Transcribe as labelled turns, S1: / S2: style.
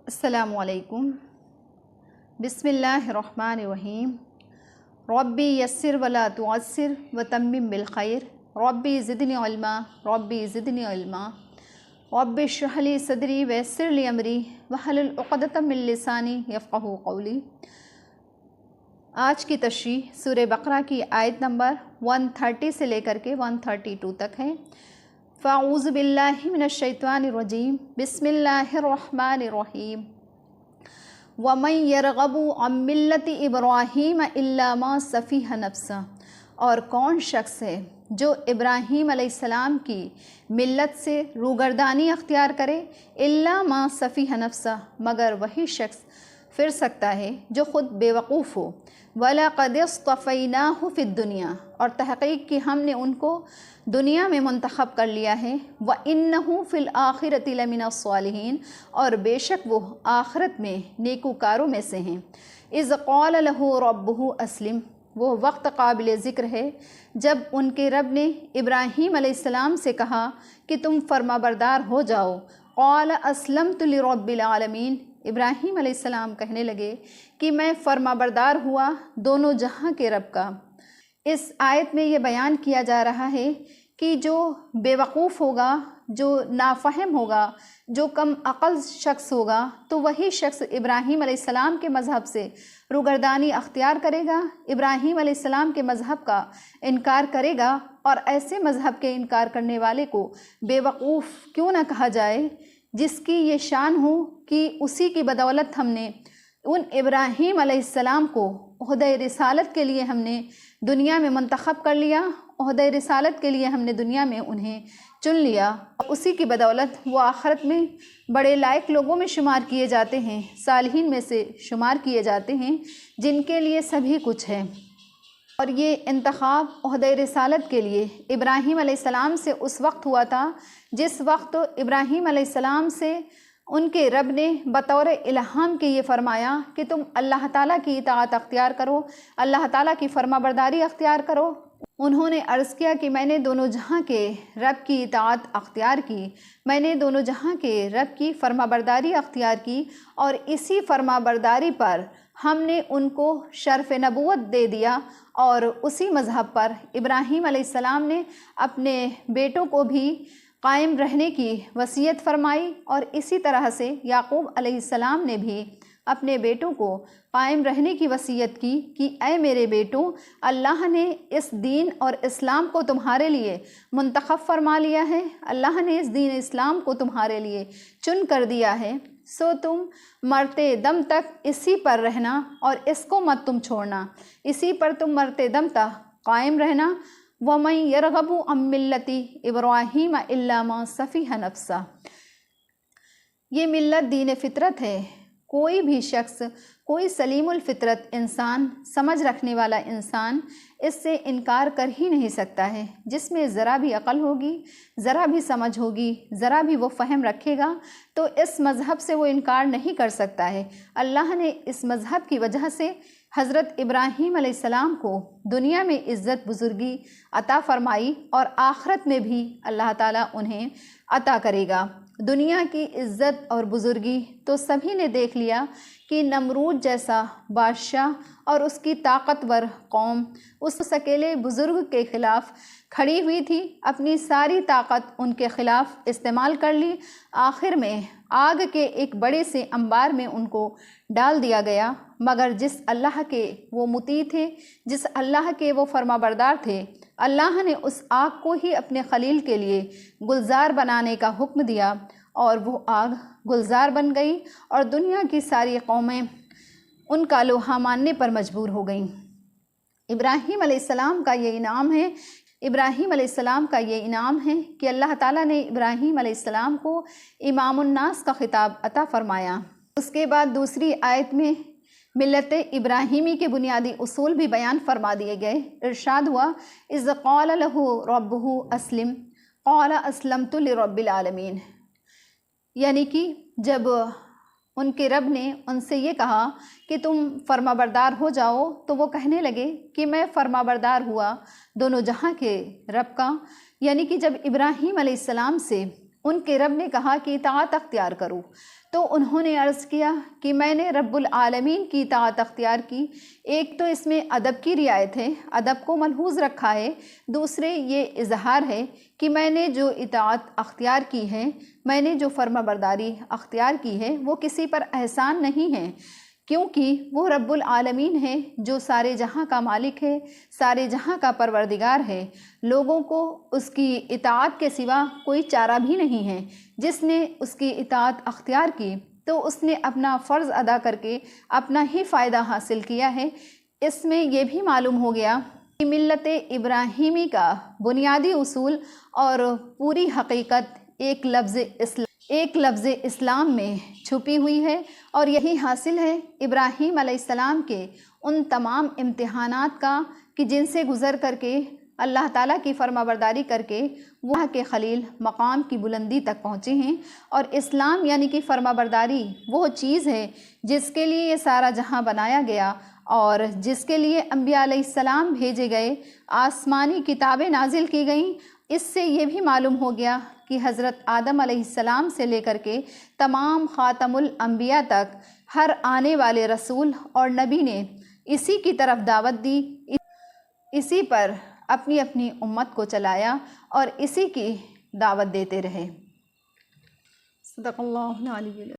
S1: अस्सलामु अलैकुम। बिस्मिल्लाहिर्रहमानिर्रहीम। रब्बी यस्सिर वला तुअस्सिर वतम्मिम बिल खैर। रब्बी ज़िदनी इल्मा, रब्बी ज़िदनी इल्मा। रब्बि इश्रह ली सदरी वयस्सिर ली अमरी वहलुल उक़दतम मिन लिसानी यफ़क़हू क़ौली। आज की तशरीह सूरह बक़रा की आयत नंबर 130 से लेकर के 132 तक है। फ़अऊज़ु बिल्लाहि मिनश शैतानिर रजीम। बिस्मिल्लाहिर्रहमानिर्रहीम। वमन यरग़बु अन मिल्लति इब्राहीम इल्ला मा सफ़ीह नफ्सा। और कौन शख्स है जो इब्राहीम अलैहिस्सलाम की मिल्लत से रूगर्दानी अख्तियार करे, इल्ला मा सफ़ीह नफ्सा, मगर वही शख्स फिर सकता है जो ख़ुद बेवकूफ़ हो। वलक़द इस्तफ़ैनाहु फ़िद दुनिया, और तहक़ीक़ कि हमने उनको दुनिया में मुंतख़ब कर लिया है। व इन्नहु फ़िल आखिरति लमिनस सालिहीन, और बेशक वो आखिरत में नेकूकारों में से हैं। इज़ क़ाल लहू रब्बुहु अस्लिम, वो वक्त काबिल ज़िक्र है जब उनके रब ने इब्राहीम अलैहिस्सलाम से कहा कि तुम फर्माबरदार हो जाओ। क़ाल अस्लमतु लिरब्बिल आलमीन, इब्राहीम अलैहिस्सलाम कहने लगे कि मैं फर्माबरदार हुआ दोनों जहां के रब का। इस आयत में ये बयान किया जा रहा है कि जो बेवकूफ़ होगा, जो नाफहम होगा, जो कम अक़ल शख्स होगा, तो वही शख्स इब्राहीम अलैहिस्सलाम के मज़हब से रूगर्दानी अख्तियार करेगा, इब्राहीम अलैहिस्सलाम के मज़हब का इनकार करेगा। और ऐसे मज़हब के इनकार करने वाले को बेवकूफ़ क्यों ना कहा जाए, जिसकी ये शान हो कि उसी की बदौलत हमने उन इब्राहीम अलैहिस्सलाम को ओहदे रिसालत के लिए हमने दुनिया में मुंतख़ब कर लिया, ओहदे रिसालत के लिए हमने दुनिया में उन्हें चुन लिया। उसी की बदौलत वो आखिरत में बड़े लायक लोगों में शुमार किए जाते हैं, सालिहीन में से शुमार किए जाते हैं, जिनके लिए सभी कुछ है। और ये इंतखाब ओहदे रिसालत के लिए इब्राहीम अलैहिस्सलाम से उस वक्त हुआ था जिस वक्त इब्राहीम अलैहिस्सलाम से उनके रब ने बतौर इल्हाम के ये फ़रमाया कि तुम अल्लाह ताला की इताअत अख्तियार करो, अल्लाह ताला की फर्माबरदारी अख्तियार करो। उन्होंने अर्ज़ किया कि मैंने दोनों जहां के रब की इताअत अख्तियार की, मैंने दोनों जहां के रब की फर्माबरदारी अख्तियार की, और इसी फर्माबरदारी पर हमने उनको शर्फ़ नबूवत दे दिया। और उसी मज़हब पर इब्राहीम अलैहिस्सलाम ने अपने बेटों को भी कायम रहने की वसीयत फ़रमाई, और इसी तरह से याक़ूब अलैहिस्सलाम ने भी अपने बेटों को कायम रहने की वसीयत की कि ऐ मेरे बेटों, अल्लाह ने इस दीन और इस्लाम को तुम्हारे लिए मुंतख़ब फ़रमा लिया है, अल्लाह ने इस दीन इस्लाम को तुम्हारे लिए चुन कर दिया है, सो तुम मरते दम तक इसी पर रहना और इसको मत तुम छोड़ना, इसी पर तुम मरते दम तक कायम रहना। वमन यरग़बु अन मिल्लति इब्राहीम इल्ला मा सफ़ीह नफ्सा। ये मिल्लत दीन फ़ितरत है। कोई भी शख्स, कोई सलीमुल फ़ितरत इंसान, समझ रखने वाला इंसान इससे इनकार कर ही नहीं सकता है। जिसमें ज़रा भी अक़ल होगी, ज़रा भी समझ होगी, ज़रा भी वो फ़हम रखेगा, तो इस मज़हब से वो इनकार नहीं कर सकता है। अल्लाह ने इस मज़हब की वजह से हज़रत इब्राहीम अलैहिस्सलाम को दुनिया में इज़्ज़त बुज़ुर्गी अता फ़रमाई, और आखिरत में भी अल्लाह ताला उन्हें अता करेगा। दुनिया की इज़्ज़त और बुज़ुर्गी तो सभी ने देख लिया कि नमरूद जैसा बादशाह और उसकी ताकतवर कौम उस अकेले बुज़ुर्ग के ख़िलाफ़ खड़ी हुई थी, अपनी सारी ताकत उनके ख़िलाफ़ इस्तेमाल कर ली। आखिर में आग के एक बड़े से अंबार में उनको डाल दिया गया। मगर जिस अल्लाह के वो मुती थे, जिस अल्लाह के वो फर्माबरदार थे, अल्लाह ने उस आग को ही अपने खलील के लिए गुलजार बनाने का हुक्म दिया, और वो आग गुलजार बन गई, और दुनिया की सारी कौमें उनका लोहा मानने पर मजबूर हो गईं। इब्राहीम अलैहिस्सलाम का ये इनाम है, इब्राहीम अलैहिस्सलाम का ये इनाम है कि अल्लाह ताला ने इब्राहीम अलैहिस्सलाम को इमामुन नास का खिताब अता फ़रमाया। उसके बाद दूसरी आयत में मिल्लत इब्राहीमी के बुनियादी उसूल भी बयान फरमा दिए गए। इरशाद हुआ, इज़ क़ाल लहू रब्बुहु अस्लिम क़ाल अस्लमतु लिरब्बिल आलमीन। यानी कि जब उनके रब ने उनसे ये कहा कि तुम फर्माबरदार हो जाओ, तो वो कहने लगे कि मैं फर्माबरदार हुआ दोनों जहां के रब का। यानी कि जब इब्राहीम अलैहिस्सलाम से ان کے رب نے کہا کہ اطاعت اختیار کرو، تو انہوں نے عرض کیا کہ میں نے رب العالمین کی اطاعت اختیار کی۔ ایک تو اس میں ادب کی رعایت ہے، ادب کو ملحوظ رکھا ہے، دوسرے یہ اظہار ہے کہ میں نے جو اطاعت اختیار کی ہے، میں نے جو فرما برداری اختیار کی ہے، وہ کسی پر احسان نہیں ہے، کیونکہ وہ رب العالمین ہے جو سارے جہاں کا مالک ہے، سارے جہاں کا پروردگار ہے۔ لوگوں کو اس کی اطاعت کے سوا کوئی چارہ بھی نہیں ہے۔ جس نے اس کی اطاعت اختیار کی تو اس نے اپنا فرض ادا کر کے اپنا ہی فائدہ حاصل کیا ہے۔ اس میں یہ بھی معلوم ہو گیا کہ ملت ابراہیمی کا بنیادی اصول اور پوری حقیقت ایک لفظ اسلام میں چھپی ہوئی ہے، اور یہی حاصل ہے ابراہیم علیہ السلام کے ان تمام امتحانات کا کہ جن سے گزر کر کے اللہ تعالیٰ کی فرما برداری کر کے وہ کے خلیل مقام کی بلندی تک پہنچے ہیں۔ اور اسلام یعنی کہ فرما برداری وہ چیز ہے جس کے لیے یہ سارا جہاں بنایا گیا اور جس کے لیے انبیاء علیہ السلام بھیجے گئے، آسمانی کتابیں نازل کی گئیں۔ اس سے یہ بھی معلوم ہو گیا کہ حضرت آدم علیہ السلام سے لے کر کے تمام خاتم الانبیاء تک ہر آنے والے رسول اور نبی نے اسی کی طرف دعوت دی، اسی پر اپنی اپنی امت کو چلایا اور اسی کی دعوت دیتے رہے۔ صدق اللہ العلی۔